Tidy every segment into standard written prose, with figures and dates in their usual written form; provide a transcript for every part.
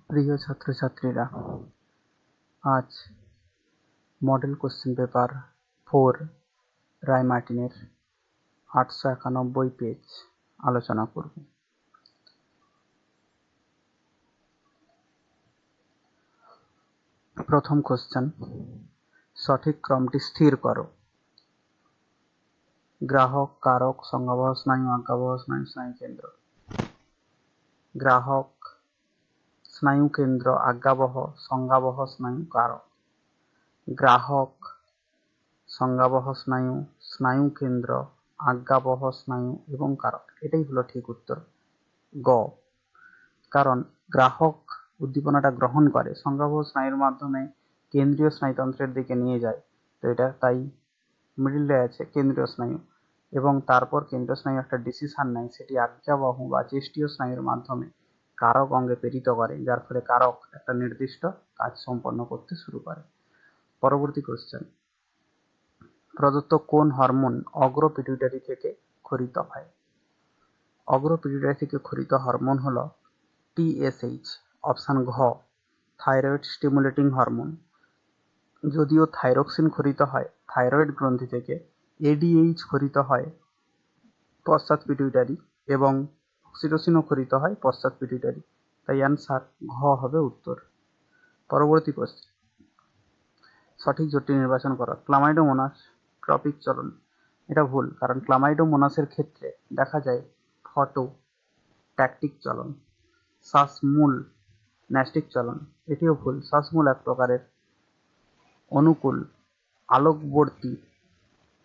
প্রিয় ছাত্রছাত্রীরা, আজ মডেল কোশ্চেন পেপার 4 রায়-মার্টিনের 891 পেজ আলোচনা করব। প্রথম কোশ্চেন, সঠিক ক্রমটি স্থির করো। গ্রাহক, কারক, সংজ্ঞাবহ স্নায়ু, আজ্ঞাবহ স্নায়ু, স্নায়ুকেন্দ্র। গ্রাহক, স্নায়ুকেন্দ্র, আজ্ঞাবহ, সংজ্ঞাবহ স্নায়ু, কারক। গ্রাহক, সংজ্ঞাবহ স্নায়ু, স্নায়ুকেন্দ্র, আজ্ঞাবহ স্নায়ু এবং কারক। এটাই হলো ঠিক উত্তর গ। কারণ গ্রাহক উদ্দীপনাটা গ্রহণ করে, সংজ্ঞাবহ স্নায়ুর মাধ্যমে কেন্দ্রীয় স্নায়ুতন্ত্রের দিকে নিয়ে যায়, তো এটা তাই মিডিলে আছে কেন্দ্রীয় স্নায়ু, এবং তারপর কেন্দ্রীয় স্নায়ু একটা ডিসিশন নেয়, সেটি আজ্ঞাবহ বা চেষ্টীয় স্নায়ুর মাধ্যমে কারক অঙ্গে প্রেরিত করে, যার ফলে কারক একটা নির্দিষ্ট কাজ সম্পন্ন করতে শুরু করে। পরবর্তী কোশ্চেন, প্রদত্ত কোন হরমোন অগ্র পিটুইটারি থেকে ক্ষরিত হয়? অগ্র পিটুইটারি থেকে ক্ষরিত হরমোন হলো TSH, অপশন ঘ, থাইরয়েড স্টিমুলেটিং হরমোন। যদিও থাইরক্সিন ক্ষরিত হয় থাইরয়েড গ্রন্থি থেকে, ADH ক্ষরিত হয় পশ্চাৎ পিটুইটারি এবং অক্সিটোসিনও ক্ষরিত হয় পশ্চাৎ পিটুইটারি, তাই অ্যান্সার ঘ হবে উত্তর। পরবর্তী কোশ্চেন, সঠিক জোটটি নির্বাচন করো। ক্লামাইডোমোনাস ট্রপিক চলন। এটা ভুল, কারণ ক্লামাইডোমোনাসের ক্ষেত্রে দেখা যায় ফটো ট্যাকটিক চলন। শ্বাসমূল ন্যাস্টিক চলন, এটিও ভুল। শ্বাসমূল এক প্রকারের অনুকূল আলোকবর্তী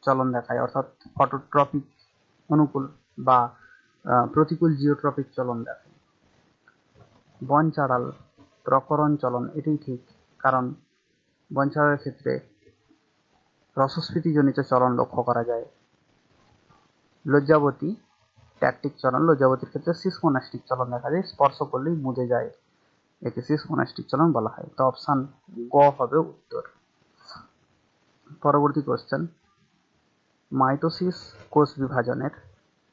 চলন দেখায়, অর্থাৎ ফটোট্রপিক অনুকূল বা প্রতিকূল জিওট্রপিক চলন দেখায়। বনচাড়াল প্রকরণ চলন, এটিই ঠিক, কারণ বনচাড়ালের ক্ষেত্রে রসস্ফীতিজনিত চলন লক্ষ্য করা যায়। লজ্জাবতী ট্যাকটিক চলন, লজ্জাবতীর ক্ষেত্রে সিসমোনাস্টিক চলন দেখা যায়, স্পর্শ করলেই মুদে যায়, একে সিসমোনাস্টিক চলন বলা হয়, তো অপশন গ হবে উত্তর। পরবর্তী কোশ্চেন, মাইটোসিস কোষ বিভাজনের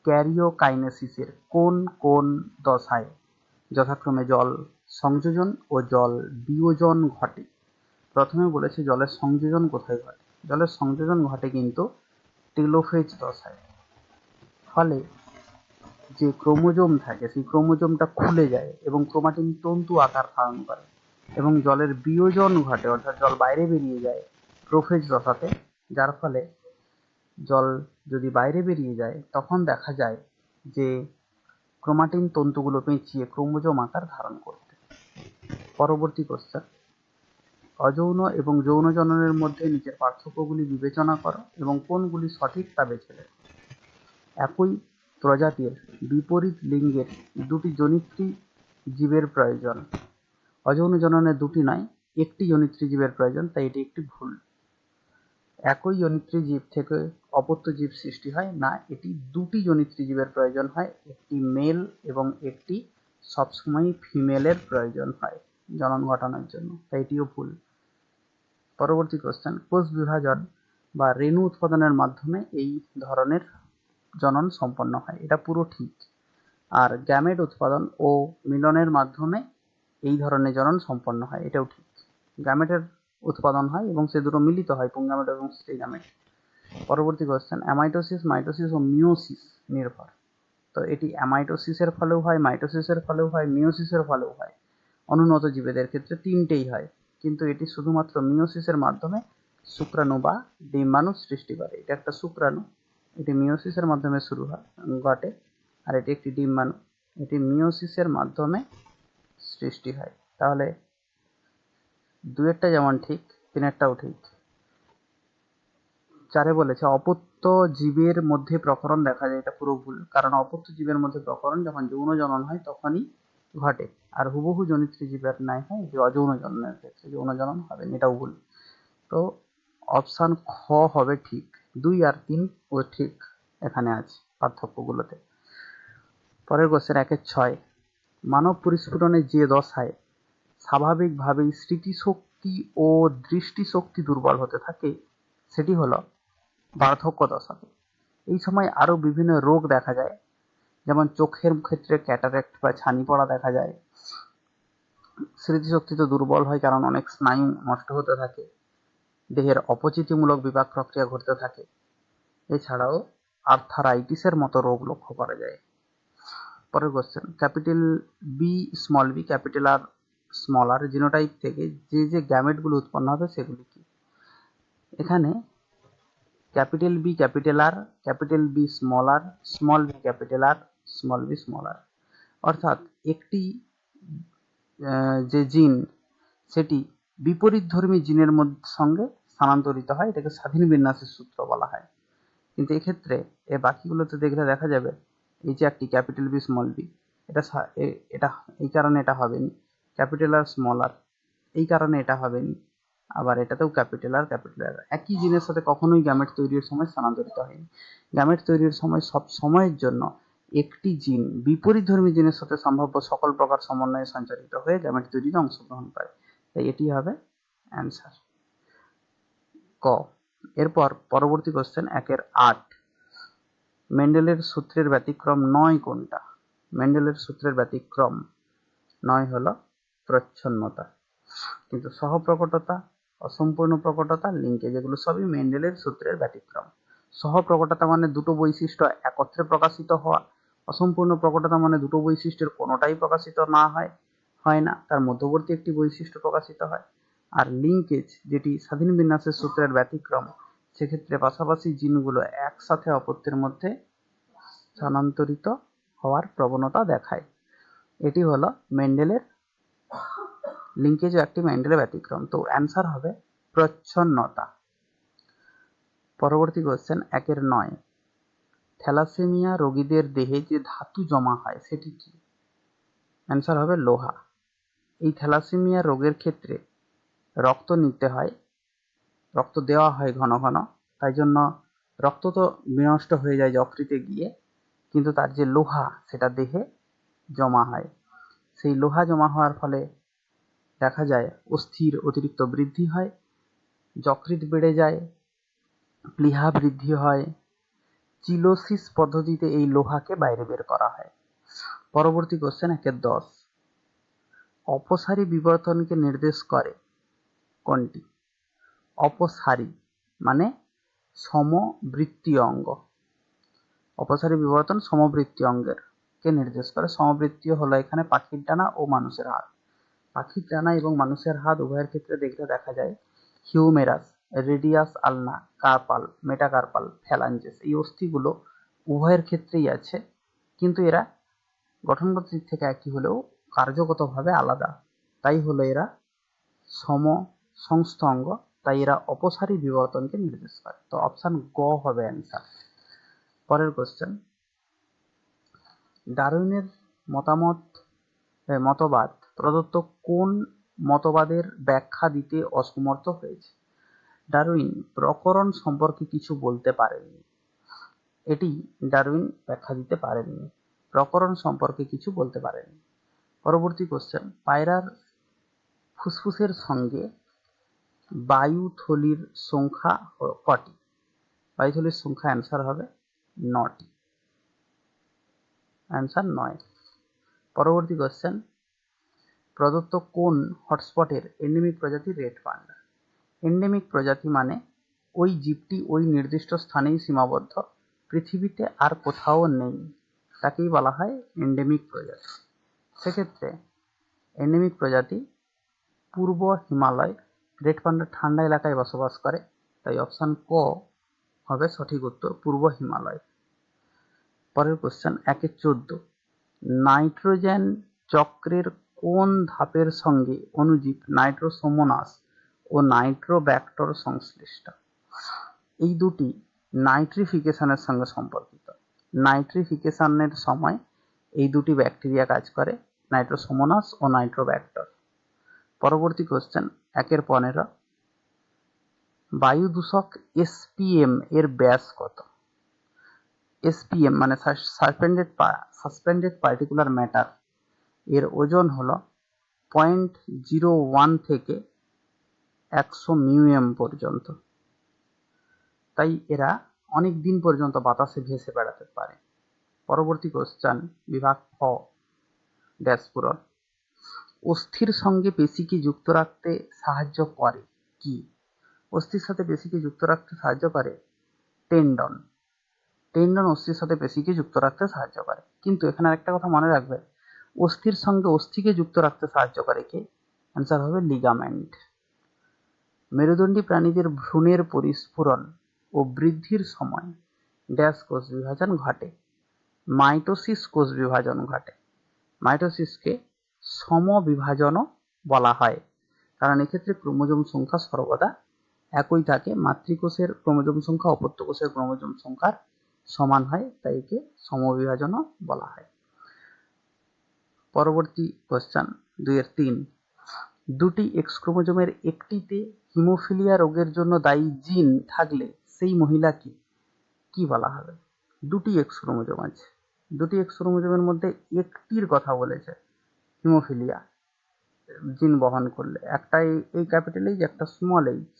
ক্যারিওকাইনেসিসের কোন কোন দশায় যথাক্রমে জল সংযোজন ও জল বিয়োজন ঘটে? প্রথমে বলেছে জলের সংযোজন কোথায় ঘটে। জলের সংযোজন ঘটে কিন্তু টেলোফেজ দশায়, ফলে যে ক্রোমোজোম থাকে সেই ক্রোমোজোমটা খুলে যায় এবং ক্রোমাটিন তন্তু আকার ধারণ করে, এবং জলের বিয়োজন ঘটে, অর্থাৎ জল বাইরে বেরিয়ে যায় প্রোফেজ দশাতে, যার ফলে জল যদি বাইরে বেরিয়ে যায় তখন দেখা যায় যে ক্রোমাটিন তন্তুগুলো পেঁচিয়ে ক্রোমোজোম আকার ধারণ করতে। পরবর্তী কোশ্চেন, অযৌন এবং যৌন জননের মধ্যে নিচের পার্থক্যগুলি বিবেচনা করো এবং কোনগুলি সঠিক তা বেছে লেখো। একই প্রজাতির বিপরীত লিঙ্গের দুটি জনিত্রী জীবের প্রয়োজন। অযৌন জননে দুটি নয়, একটি জনিত্রী জীবের প্রয়োজন, তাই এটি একটি ভুল। একই জনিত্রী জীব থেকে অপত্য জীব সৃষ্টি হয় না, এটি দুটি জনিত্রী জীবের প্রয়োজন হয়, একটি মেল এবং একটি সবসময় ফিমেলের প্রয়োজন হয় জনন ঘটানোর জন্য, তাই এটিও ভুল। পরবর্তী কোশ্চেন, কোষ বিভাজন বা রেণু উৎপাদনের মাধ্যমে এই ধরনের জনন সম্পন্ন হয়, এটা পুরো ঠিক। আর গ্যামেট উৎপাদন ও মিলনের মাধ্যমে এই ধরনের জনন সম্পন্ন হয়, এটাও ঠিক। গ্যামেটের উৎপাদন হয় এবং সে দুটো মিলিত হয়, পুংগ্যামেট এবং স্ত্রী গ্যামেট। পরবর্তী কোশ্চেন, অ্যামাইটোসিস, মাইটোসিস ও মিওসিস নির্ভর। তো এটি অ্যামাইটোসিসের ফলেও হয়, মাইটোসিসের ফলেও হয়, মিওসিসের ফলেও হয়। অনুন্নত জীবেদের ক্ষেত্রে তিনটেই হয়, কিন্তু এটি শুধুমাত্র মিওসিসের মাধ্যমে শুক্রাণু বা ডিম্বাণু সৃষ্টি করে। এটা একটা শুক্রাণু, এটি মিওসিসের মাধ্যমে শুরু হয় ঘটে, আর এটি একটি ডিম্বাণু, এটি মিওসিসের মাধ্যমে সৃষ্টি হয়। তাহলে দুয়েরটা যেমন ঠিক, তিনেরটাও ঠিক। 4 বলেছে অপত্য জীবের মধ্যে প্রকরণ দেখা যায়, এটা পুরো ভুল, কারণ অপত্য জীবের মধ্যে প্রকরণ যখন যৌন জনন হয় তখনই ঘটে, আর হুবহু জনিত্রী জীবের ন্যায় হয় এটি অযৌন জননের ক্ষেত্রে, যৌন জনন হবে না, এটাও ভুল। তো অপশন খ হবে ঠিক, 2 আর 3 ও ঠিক এখানে আছে পার্থক্যগুলোতে। পরের কোশ্চেন 1-6, মানব পরিস্ফুটনের যে দশায় স্বাভাবিকভাবেই স্মৃতিশক্তি ও দৃষ্টিশক্তি দুর্বল হতে থাকে সেটি হলো বার্ধক্য দশাতে। এই সময় আরো বিভিন্ন রোগ দেখা যায়, যেমন চোখের ক্ষেত্রে ক্যাটারেক্ট বা ছানি পড়া দেখা যায়, স্মৃতিশক্তি তো দুর্বল হয়, কারণ অনেক স্নায়ু নষ্ট হতে থাকে, দেহের অপচিতিমূলক বিপাক প্রক্রিয়া ঘটতে থাকে। এছাড়াও আর্থারাইটিসের মতো রোগ লক্ষ্য করা যায়। পরের question, capital B small B capital R small R genotype থেকে যে যে গ্যামেটগুলো উৎপন্ন হবে সেগুলি কি? এখানে capital B capital R, capital B small B capital R, small B small R, অর্থাৎ একটি যে জিন সেটি বিপরীতধর্মী জিনের সঙ্গে স্থানান্তরিত হয়, এটাকে স্বাধীন বিন্যাসের সূত্র বলা হয়। কিন্তু এক্ষেত্রে বাকিগুলোতে দেখলে দেখা যাবে এই যে একটি ক্যাপিটাল বি স্মল বি, এটা এটা এই কারণে এটা হবেনি, ক্যাপিটাল আর স্মল আর এই কারণে এটা হবেনি, আবার এটাতেও ক্যাপিটাল আর একই জিনের সাথে কখনোই গ্যামেট তৈরির সময় স্থানান্তরিত হয়নি। গ্যামেট তৈরির সময় সব সময়ের জন্য একটি জিন বিপরীতধর্মী জিনের সাথে সম্ভাব্য সকল প্রকার সমন্বয়ে সঞ্চারিত হয়ে গ্যামেট তৈরিতে অংশগ্রহণ করে। তাই এটি হবে অ্যান্সার ক। এরপর পরবর্তী কোশ্চেন 1-8, মেন্ডেলের সূত্রের ব্যতিক্রম 9 কোনটা? মেন্ডেলের সূত্রের ব্যতিক্রম 9 হলো প্রচ্ছন্নতা। কিন্তু সহপ্রকটতা, অসম্পূর্ণ প্রকটতা, লিঙ্কেজ এগুলো সবই মেন্ডেলের সূত্রের ব্যতিক্রম। সহপ্রকটতা মানে দুটো বৈশিষ্ট্য একত্রে প্রকাশিত হওয়া, অসম্পূর্ণ প্রকটতা মানে দুটো বৈশিষ্ট্যের কোনোটাই প্রকাশিত না হয় না, তার মধ্যবর্তী একটি বৈশিষ্ট্য প্রকাশিত হয়। আর লিঙ্কেজ যেটি স্বাধীন বিন্যাসের সূত্রের ব্যতিক্রম, সেক্ষেত্রে পাশাপাশি জিনগুলো একসাথে অপত্যের মধ্যে স্থানান্তরিত হওয়ার প্রবণতা দেখায়। এটি হলো মেন্ডেলের লিঙ্কেজও একটি মেন্ডেলের ব্যতিক্রম। তো অ্যান্সার হবে প্রচ্ছন্নতা। পরবর্তী কোশ্চেন 1-9, থ্যালাসেমিয়া রোগীদের দেহে যে ধাতু জমা হয় সেটি কি? অ্যান্সার হবে লোহা। এই থ্যালাসেমিয়া রোগের ক্ষেত্রে রক্ত নিতে হয়, রক্ত দেওয়া হয় ঘন ঘন, তাই জন্য রক্ত তো বিনষ্ট হয়ে যায় যকৃতে গিয়ে, কিন্তু তার যে লোহা সেটা দেহে জমা হয়। সেই লোহা জমা হওয়ার ফলে দেখা যায় অস্থির অতিরিক্ত বৃদ্ধি হয়, যকৃৎ বেড়ে যায়, প্লীহা বৃদ্ধি হয়। চিলোসিস পদ্ধতিতে এই লোহাকে বাইরে বের করা হয়। পরবর্তী কোশ্চেন 1-10, অপসারী বিবর্তনকে নির্দেশ করে কোনটি? অপসারী মানে সমবৃত্তীয় অঙ্গ। অপসারী বিবর্তন সমবৃত্তীয় অঙ্গের কে নির্দেশ করে। সমবৃত্তীয় হলো এখানে পাখির ডানা ও মানুষের হাত। পাখির ডানা এবং মানুষের হাত উভয়ের ক্ষেত্রে দেখলে দেখা যায় হিউমেরাস, রেডিয়াস আলনা, কার্পাল, মেটাকার্পাল, ফ্যালাঞ্জেস এই অস্থিগুলো উভয়ের ক্ষেত্রেই আছে, কিন্তু এরা গঠনগত দিক থেকে একই হলেও কার্যগতভাবে আলাদা। তাই হলো এরা সমসংস্থ অঙ্গ, তাই এরা অপসারী বিবর্তনকে নির্দেশ করে। তো অপশন গ হবে অ্যান্সার। পরের কোশ্চেন, ডারউইনের মতবাদ প্রদত্ত কোন মতবাদের ব্যাখ্যা দিতে অসমর্থ হয়েছে? ডারউইন প্রকরণ সম্পর্কে কিছু বলতে পারেননি, এটি ডারউইন ব্যাখ্যা দিতে পারেননি, প্রকরণ সম্পর্কে কিছু বলতে পারেননি। পরবর্তী কোশ্চেন, পায়রার ফুসফুসের সঙ্গে বায়ুথলির সংখ্যা কটি? বায়ুথলির সংখ্যা অ্যান্সার হবে 9টি, অ্যান্সার 9। পরবর্তী কোশ্চেন, প্রদত্ত কোন হটস্পটের এন্ডেমিক প্রজাতি রেড পান্ডা? এন্ডেমিক প্রজাতি মানে ওই জীবটি ওই নির্দিষ্ট স্থানেই সীমাবদ্ধ, পৃথিবীতে আর কোথাও নেই, তাকেই বলা হয় এন্ডেমিক প্রজাতি। সেক্ষেত্রে এন্ডেমিক প্রজাতি পূর্ব হিমালয়, রেড পান্ডা ঠান্ডা এলাকায় বসবাস করে, তাই অপশন ক হবে সঠিক উত্তর, পূর্ব হিমালয়। পরের কোশ্চেন 1-14, নাইট্রোজেন চক্রের কোন ধাপের সঙ্গে অণুজীব নাইট্রোসোমোনাস ও নাইট্রোব্যাক্টর সংশ্লিষ্ট? এই দুটি নাইট্রিফিকেশনের সঙ্গে সম্পর্কিত। নাইট্রিফিকেশনের সময় এই দুটি ব্যাকটেরিয়া কাজ করে, নাইট্রোসোমোনাস ও নাইট্রোব্যাক্টর। পরবর্তী কোশ্চেন 1-15, বায়ু দূষক এসপিএম এর ব্যাস কত? এসপিএম মানে সাসপেন্ডেড পার্টিকুলার ম্যাটার, এর ওজন হলো 0.01 থেকে 100 মিউএম পর্যন্ত, তাই এরা অনেক দিন পর্যন্ত বাতাসে ভেসে বেড়াতে পারে। পরবর্তী কোশ্চেন বিভাগ খ ড্যাশ পূরণ, অস্থির সঙ্গে পেশিকে যুক্ত রাখতে সাহায্য করে কি? অস্থির সাথে পেশিকে যুক্ত রাখতে সাহায্য করে টেন্ডন। টেন্ডন অস্থির সাথে পেশিকে যুক্ত রাখতে সাহায্য করে। কিন্তু এখানে আরেকটা কথা মনে রাখবে, অস্থির সঙ্গে অস্থিকে যুক্ত রাখতে সাহায্য করে কে? অ্যান্সার হবে লিগামেন্ট। মেরুদণ্ডী প্রাণীদের ভ্রূণের পরিস্ফুরণ ও বৃদ্ধির সময় ড্যাশ কোষ বিভাজন ঘটে? মাইটোসিস কোষ বিভাজন ঘটে। মাইটোসিসকে সমবিভাজনও বলা হয়, কারণ এক্ষেত্রে ক্রোমোজোম সংখ্যা সর্বদা একই থাকে। মাতৃকোষের ক্রোমোজোম সংখ্যা অপত্য কোষের ক্রোমোজোম সংখ্যার সমান হয়, তাই একে সমবিভাজনও বলা হয়। পরবর্তী কোশ্চেন 2-3, দুটি এক্স ক্রোমোজোমের একটিতে হিমোফিলিয়া রোগের জন্য দায়ী জিন থাকলে সেই মহিলাকে কি বলা হবে? দুটি এক্স ক্রোমোজোম আছে, দুটি এক্স ক্রোমোজোমের মধ্যে একটির কথা বলেছে হিমোফিলিয়া জিন বহন করলে, একটা এই ক্যাপিটাল এইচ, একটা স্মল এইচ।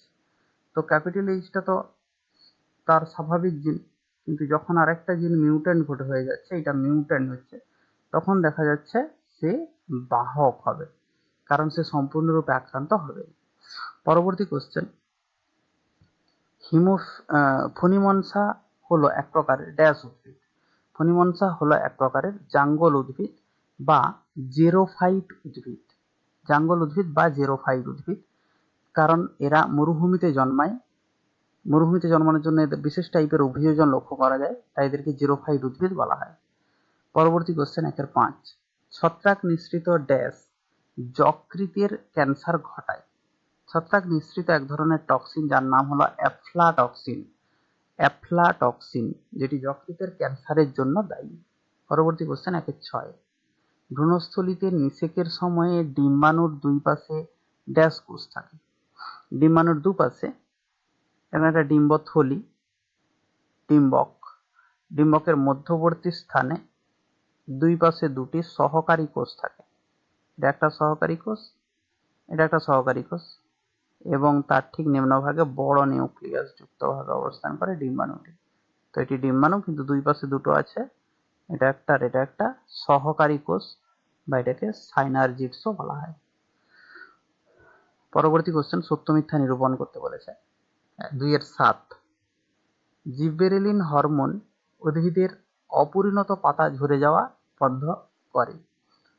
তো ক্যাপিটাল এইচটা তো তার স্বাভাবিক জিন, কিন্তু যখন আরেকটা জিন মিউট্যান্ট ঘটে হয়ে যাচ্ছে, এটা মিউট্যান্ট হচ্ছে, তখন দেখা যাচ্ছে সে বাহক হবে, কারণ সে সম্পূর্ণরূপে আক্রান্ত হবে। পরবর্তী কোশ্চেন, ফণিমনসা হলো এক প্রকারের ড্যাশ উদ্ভিদ। ফণিমনসা হলো এক প্রকারের জাঙ্গল উদ্ভিদ বা জেরোফাইট উদ্ভিদ। জাঙ্গল উদ্ভিদ বা জেরোফাইট উদ্ভিদ, কারণ এরা মরুভূমিতে জন্মায়। মরুভূমিতে জন্মানোর জন্য এদের বিশেষ টাইপের অভিযোজন লক্ষ্য করা যায়, তাই এদেরকে জেরোফাইট উদ্ভিদ বলা হয়। পরবর্তী কোশ্চেন 1-5, ছত্রাক নিঃসৃত ড্যাশ যকৃতের ক্যান্সার ঘটায়? ছত্রাক নিঃসৃত এক ধরনের টক্সিন যার নাম হলো অ্যাফ্লাটক্সিন। অ্যাফ্লাটক্সিন, যেটি যকৃতের ক্যান্সারের জন্য দায়ী। পরবর্তী কোশ্চেন 1-6, ভ্রূণস্থলীতে নিষেকের সময়ে ডিম্বাণুর দুই পাশে ড্যাশ কোষ থাকে? ডিম্বাণুর দুপাশে এখানে একটা ডিম্বথলি, ডিম্বক, ডিম্বকের মধ্যবর্তী স্থানে দুই পাশে দুটি সহকারী কোষ থাকে। এটা একটা সহকারী কোষ, এটা একটা সহকারী কোষ, এবং তার ঠিক নিম্নভাগে বড় নিউক্লিয়াস যুক্ত ভাবে অবস্থান করে ডিম্বাণুটি। তো এটি ডিম্বাণু, কিন্তু দুই পাশে দুটো আছে, এটা একটা আর এটা একটা সহকারী কোষ, বা এটাকে সাইনার্জিডসও বলা হয়। পরবর্তী কোশ্চেন, সত্য মিথ্যা নিরূপণ করতে বলেছে। 2-7, জিববেরেলিন হরমোন উদ্ভিদের অপরিণত পাতা ঝরে যাওয়া বন্ধ করে।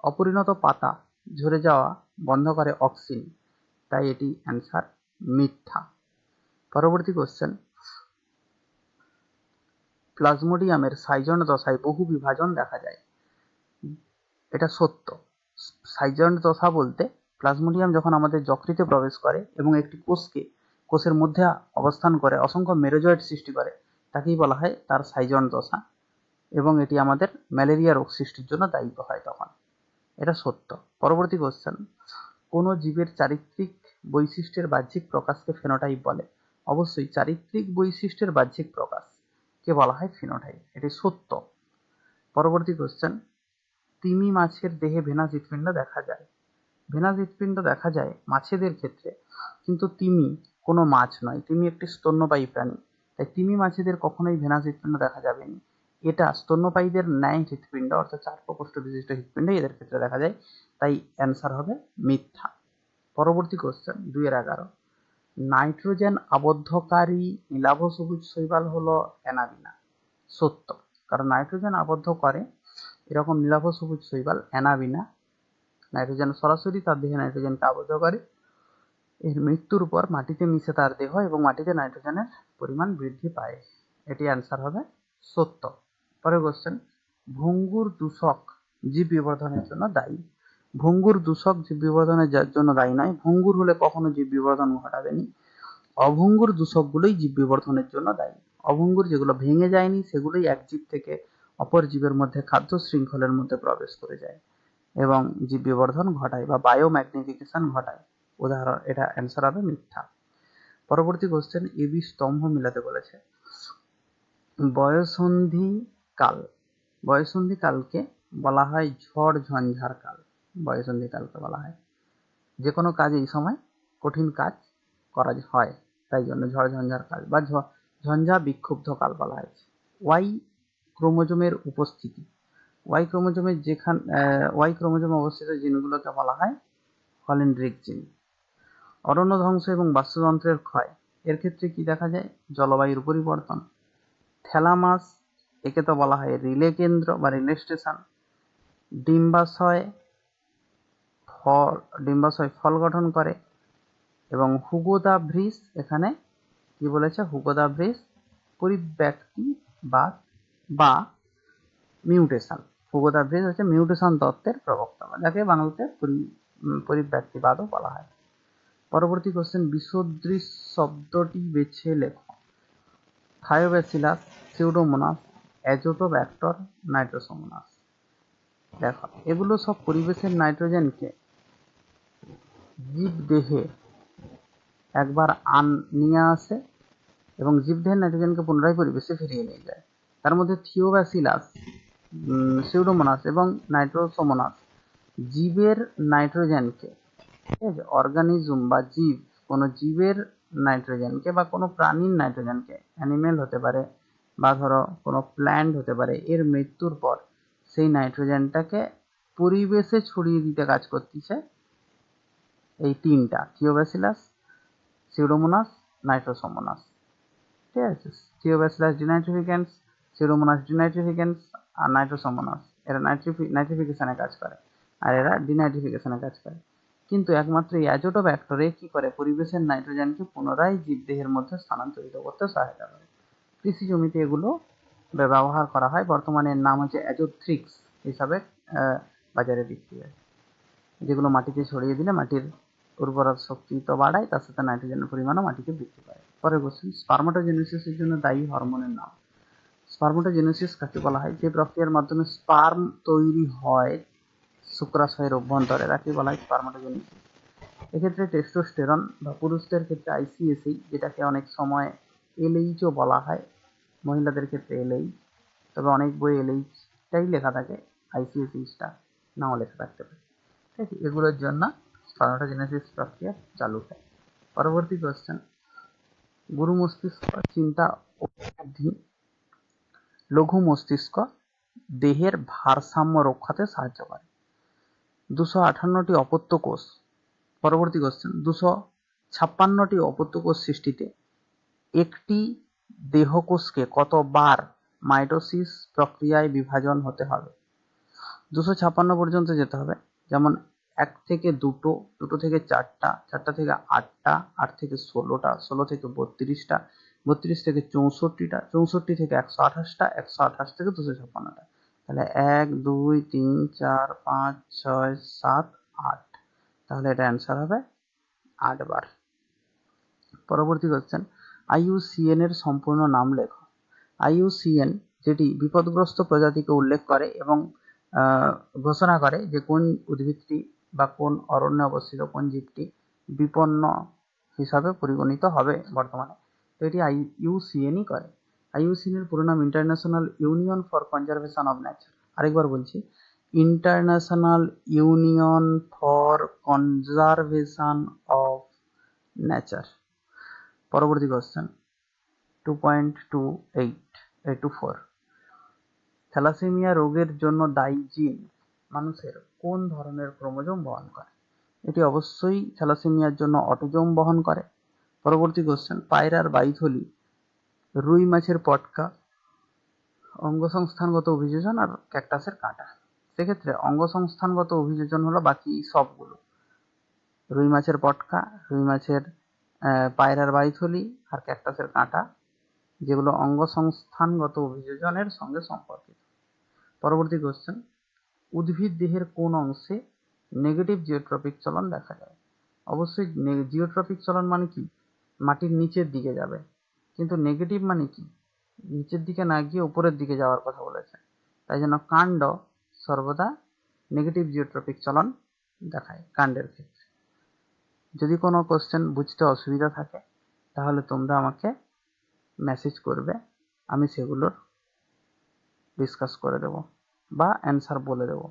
অপরিণত পাতা ঝরে যাওয়া বন্ধ করে অক্সিন, তাই এটি অ্যান্সার মিথ্যা। পরবর্তী কোশ্চেন, প্লাজমোডিয়ামের সাইজন দশায় বহু বিভাজন দেখা যায়? এটা সত্য। সাইজন দশা বলতে প্লাজমোডিয়াম যখন আমাদের যকৃতে প্রবেশ করে এবং একটি কোষের মধ্যে অবস্থান করে অসংখ্য মেরোজয়েড সৃষ্টি করে, তাকেই বলা হয় তার সাইজন দশা, এবং এটি আমাদের ম্যালেরিয়া রোগ সৃষ্টির জন্য দায়ী হয় তখন। এটা সত্য। পরবর্তী কোশ্চেন, কোন জীবের চারিত্রিক বৈশিষ্ট্যের বাহ্যিক প্রকাশকে ফেনোটাইপ বলে? অবশ্যই চারিত্রিক বৈশিষ্ট্যের বাহ্যিক প্রকাশ কে বলা হয় ফিনোটাইপ, এটি সত্য। পরবর্তী কোশ্চেন, তিমি মাছের দেহে ভেনাস হৃৎপিণ্ড দেখা যায়? ভেনাস হৃৎপিণ্ড দেখা যায় মাছেদের ক্ষেত্রে, কিন্তু তিমি কোনো মাছ নয়, তিমি একটি স্তন্যপায়ী প্রাণী, তাই তিমি মাছেদের কখনোই ভেনাস হৃৎপিণ্ড দেখা যাবে না। এটা স্তন্যপায়ীদের ন্যায় হৃৎপিণ্ড, অর্থাৎ 4 প্রকোষ্ঠ বিশিষ্ট হৃৎপিণ্ড এদের ক্ষেত্রে দেখা যায়, তাই অ্যান্সার হবে মিথ্যা। পরবর্তী কোশ্চেন 2-11, নাইট্রোজেন আবদ্ধকারী নীলাভ সবুজ শৈবাল হলো অ্যানাবিনা? সত্য, কারণ নাইট্রোজেন আবদ্ধ করে এরকম নীলাভ সবুজ শৈবাল অ্যানাবিনা। নাইট্রোজেন সরাসরি তার দেহে নাইট্রোজেনকে আবদ্ধ করে, এর মৃত্যুর পর মাটিতে মিশে তার দেহ এবং মাটিতে নাইট্রোজেনের পরিমাণ বৃদ্ধি পায়, এটি অ্যান্সার হবে সত্য। পরের কোশ্চেন, ভঙ্গুর দূষক জীব বিবর্ধনের জন্য দায়ী? ভঙ্গুর দূষক জীব বিবর্ধনের জন্য দায়ী নয়, ভঙ্গুর হলে কখনো জীব বিবর্ধন ঘটাবেনি। অভঙ্গুর দূষকগুলোই জীব বিবর্ধনের জন্য দায়ী। অভঙ্গুর যেগুলো ভেঙে যায়নি সেগুলোই এক জীব থেকে অপর জীবের মধ্যে খাদ্য শৃঙ্খলের মধ্যে প্রবেশ করে যায় এবং জীব বিবর্ধন ঘটায় বা বায়োম্যাগনিফিকেশন ঘটায়। উদাহরণ, এটা অ্যান্সার হবে মিথ্যা। পরবর্তী কোশ্চেন, এবি স্তম্ভ মিলাতে বলেছে। বয়ঃসন্ধিকাল, বয়ঃসন্ধিকালকে বলা হয় ঝড় ঝঞ্ঝার কাল। বয়ঃসন্ধিকালকে বলা হয় যে কোনো কাজ এই সময় কঠিন কাজ করা হয়, তাই জন্য ঝড় ঝঞ্ঝার কাল বা ঝঞ্ঝা বিক্ষুব্ধ কাল বলা হয়েছে। ওয়াই ক্রোমোজোমের উপস্থিতি, ওয়াই ক্রোমোজোমে অবস্থিত জিনগুলোকে বলা হয় কলিন্ড্রিক জিন। অরণ্য ধ্বংস এবং বাস্তুতন্ত্রের ক্ষয়, এর ক্ষেত্রে কি দেখা যায়? জলবায়ুর পরিবর্তন। থ্যালামাস, একে তো বলা হয় রিলে কেন্দ্র বা রিলে স্টেশন। ডিম্বাশয় ফল গঠন করে। এবং হুগো দা ভ্রিস, এখানে কি বলেছে? হুগো দা ভ্রিস পরিব্যক্তিবাদ বা মিউটেশন। হুগো দা ভ্রিস হচ্ছে মিউটেশন তত্ত্বের প্রবক্তা, যাকে বাংলাতে পরিব্যক্তিবাদও বলা হয়। পরবর্তী কোশ্চেন, বিসদৃশ শব্দটি বেছে লেখো। Thiobacillus, pseudomonas, azotobacter, Nitrosomonas. দেখো, এগুলো সব পরিবেশের নাইট্রোজেনকে জীবদেহে একবার নিয়ে আসে এবং জীবদেহের নাইট্রোজেনকে পুনরায় পরিবেশে ফিরিয়ে নিয়ে যায়। তার মধ্যে থিওব্যাসিলাস, সিউডোমোনাস এবং নাইট্রোসোমোনাস জীবের নাইট্রোজেনকে, ঠিক আছে, অর্গানিজম বা জীব, কোনো জীবের নাইট্রোজেনকে বা কোনো প্রাণীর নাইট্রোজেনকে, অ্যানিমেল হতে পারে বা ধরো কোনো প্ল্যান্ট হতে পারে, এর মৃত্যুর পর সেই নাইট্রোজেনটাকে পরিবেশে ছড়িয়ে দিতে কাজ করতেছে এই তিনটা, থিওব্যাসিলাস, সিউডোমোনাস, নাইট্রোসোমোনাস। ঠিক আছে, থিওব্যাসিলাস ডিনাইট্রিফিকেন্স, সিউডোমোনাস ডিনাইট্রিফিকেন্স, আর নাইট্রোসোমোনাস এরা নাইট্রিফিকেশনে কাজ করে, আর এরা ডিনাইট্রিফিকেশনে কাজ করে। কিন্তু একমাত্র এই অ্যাজোটোব্যাক্টরে কি করে? পরিবেশের নাইট্রোজেনকে পুনরায় জীবদেহের মধ্যে স্থানান্তরিত করতে সহায়তা করে। কৃষি জমিতে এগুলো ব্যবহার করা হয়। বর্তমানে এর নাম হচ্ছে অ্যাজোথ্রিক্স হিসাবে বাজারে বিক্রি হয়। যেগুলো মাটিতে ছড়িয়ে দিলে মাটির উর্বরতা শক্তি তো বাড়ায়, তার সাথে নাইট্রোজেনের পরিমাণও মাটিতে বৃদ্ধি পায়। পরের কোশ্চেন, স্পার্মাটোজেনেসিসের জন্য দায়ী হরমোনের নাম। স্পার্মাটোজেনেসিস কাকে বলা হয়? যে প্রক্রিয়ার মাধ্যমে স্পার্ম তৈরি হয় শুক্রাশয়ের অভ্যন্তরে, তাকে বলা হয় স্পার্মাটোজেনেসিস। এক্ষেত্রে টেস্টোস্টেরন বা পুরুষদের ক্ষেত্রে আইসিএসই, যেটাকে অনেক সময় এলএইচও বলা হয়, মহিলাদের ক্ষেত্রে এলএইচ, তবে অনেক বই এলএইচটাই লেখা থাকে, আইসিএসইটা নাও লেখা থাকতে পারে। ঠিক আছে, এগুলোর জন্য স্পার্মাটোজেনেসিস প্রক্রিয়া চালু হয়। পরবর্তী কোশ্চেন, গুরু মস্তিষ্ক, চিন্তা ও বুদ্ধি, লঘু মস্তিষ্ক দেহের ভারসাম্য রক্ষাতে সাহায্য করে। 258টি অপত্য কোষ। পরবর্তী কোশ্চেন, 256টি অপত্য কোষ সৃষ্টিতে একটি দেহকোষকে কতবার মাইটোসিস প্রক্রিয়ায় বিভাজন হতে হবে? 256 পর্যন্ত যেতে হবে। যেমন 1 থেকে 2, 2 থেকে 4টা, 4টা থেকে 8টা, 8 থেকে 16টা, 16 থেকে 32টা, 32 থেকে 64টা, 64 থেকে 128টা, 128 থেকে 256টা। তাহলে 1, 2, 3, 4, 5, 6, 7, 8। তাহলে এটা অ্যান্সার হবে 8 বার। পরবর্তী কোশ্চেন, IUCN এর সম্পূর্ণ নাম লেখো। IUCN যেটি বিপদগ্রস্ত প্রজাতিকে উল্লেখ করে এবং ঘোষণা করে যে কোন উদ্ভিদটি বা কোন অরণ্যে অবস্থিত কোন জীবটি বিপন্ন হিসাবে পরিগণিত হবে বর্তমানে, তো এটি IUCNই করে। IUCN এর পুরো নাম international union for conservation of nature. আরেকবার বলছি, international union for conservation of nature. পরবর্তী কোশ্চেন, 2.24, থ্যালাসেমিয়া রোগের জন্য দায়ী জিন মানুষের কোন ধরনের ক্রোমোজোম বহন করে? এটি অবশ্যই থ্যালাসেমিয়ার জন্য অটোজোম বহন করে। পরবর্তী কোশ্চেন, পায়রার বাইথলি, রুই মাছের পটকা, অঙ্গসংস্থানগত অভিযোজন আর ক্যাকটাসের কাঁটা। সেক্ষেত্রে অঙ্গসংস্থানগত অভিযোজন হলো বাকি সবগুলো, রুই মাছের পটকা, রুই মাছের পায়রার বাইথলি আর ক্যাকটাসের কাঁটা, যেগুলো অঙ্গসংস্থানগত অভিযোজনের সঙ্গে সম্পর্কিত। পরবর্তী কোশ্চেন, উদ্ভিদ দেহের কোন অংশে নেগেটিভ জিওট্রপিক চলন দেখা যায়? অবশ্যই জিওট্রপিক চলন মানে কি? মাটির নিচের দিকে যাবে, কিন্তু নেগেটিভ মানে কি? নিচের দিকে না গিয়ে উপরের দিকে যাওয়ার কথা বলেছে। তাই জন্য কাণ্ড সর্বদা নেগেটিভ জিওট্রপিক চলন দেখায় কাণ্ডের ক্ষেত্রে। যদি কোনো কোশ্চেন বুঝতে অসুবিধা থাকে তাহলে তোমরা আমাকে মেসেজ করবে, আমি সেগুলোর ডিসকাস করে দেব বা অ্যান্সার বলে দেব।